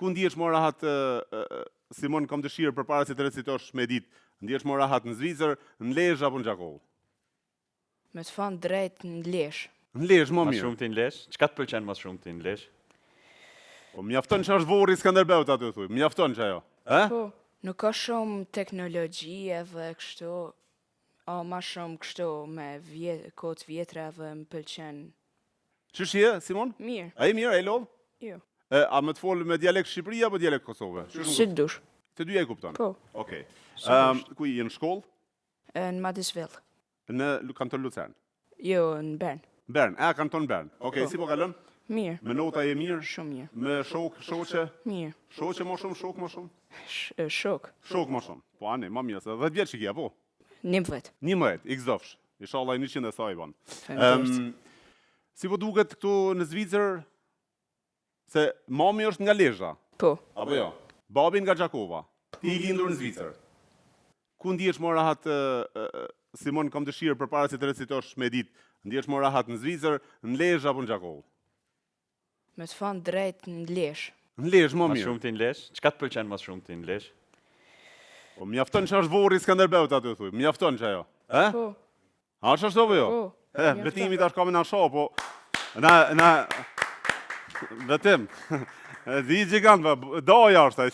Ku ndihesh më rahat, Simon, kam dëshirë përpara se të recitosh me ditë, ndihesh më rahat në Zvicër, në Lezhë apo në Gjakov? Me të thënë drejt në Lezhë. Në Lezhë më Mas mirë. shumë ti në Lezhë? Çka të pëlqen mas shumë ti në Lezhë? Po mjafton që është Vorri Skënderbeut aty thuj. Mjafton që ajo. Po, nuk ka shumë teknologji edhe kështu, ma shumë kështu me kohët vjetra edhe më pëlqen. Ç'është je, Simon? Mirë, Ai mirë, ai lodh? jo. A më të fol me dialekt Shqipëri apo dialekt Kosovë? Si dush. Të dyja e kupton. Po, Okej. Ku je në shkollë? në Madisville. Në kanton Lucern. Jo, në Bern. Bern, kanton Bern. Okej, si po kalon? Mirë, Me nota je mirë? shumë mirë. Me shoqe? Mirë, Shoqe më shumë, shok më shumë? shok. Shok më shumë. Po ani, më mirë se 10 vjeç që kja, po. 11. 11, x dofsh. Inshallah 100 e sa i ban. Faleminderit. Si po duket këtu në Zvicër se mami është nga Lezhë, Po, apo jo? Babi nga Gjakova. Ti i lindur në Zvicër. Ku ndihesh më rahat, Simon, kam dëshirë përpara se të recitosh me ditë, ndihesh më rahat në Zvicër, në Lezhë apo në Gjakov? me të thënë drejt në Lezhë. Në Lezhë më Mas mirë. shumë ti në Lezhë? Çka të pëlqen mas shumë ti në Lezhë? Po mjafton që është Vorri Skënderbeut aty thuj. Mjafton që ajo. Po, A është ashtu apo jo? po. Betimi tash kam na shoh, po na vetëm di gjigant, doja është ai,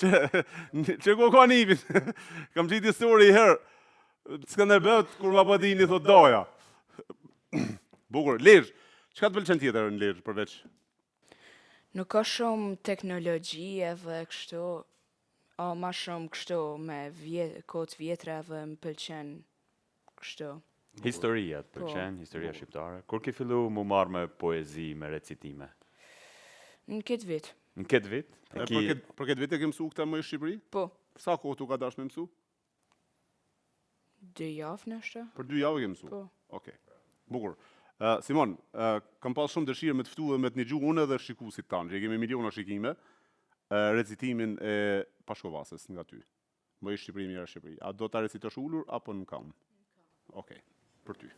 që ku ka nipin. Kam gjetë histori herë. Skënderbeut kur ma po dini thot doja. Bukur, Lezhë. Çka të pëlqen tjetër në Lezhë përveç? Nuk ka shumë teknologji edhe kështu, ma shumë kështu me kohët vjetra edhe më pëlqen kështu. Historia të pëlqen, historia shqiptare. Kur ke fillu mu marrë me poezi, me recitime? Në këtë vit, Në këtë vit? Për këtë vit e ke mësu këta më në Shqipëri? po, Sa kohë tu ka dash me mësu? 2 javë nështë. Për 2 javë ke mësu? Po. Okej. Bukur. Simon, kam pas shumë dëshirë me të ftu dhe me të një gjuhë unë dhe shikusit tanë, që i kemi miliona shikime, recitimin e Pashkovasës nga ty. Më i Shqipëri, mira Shqipëri. A do ta recitosh ullur apo në kam? Okej, për ty.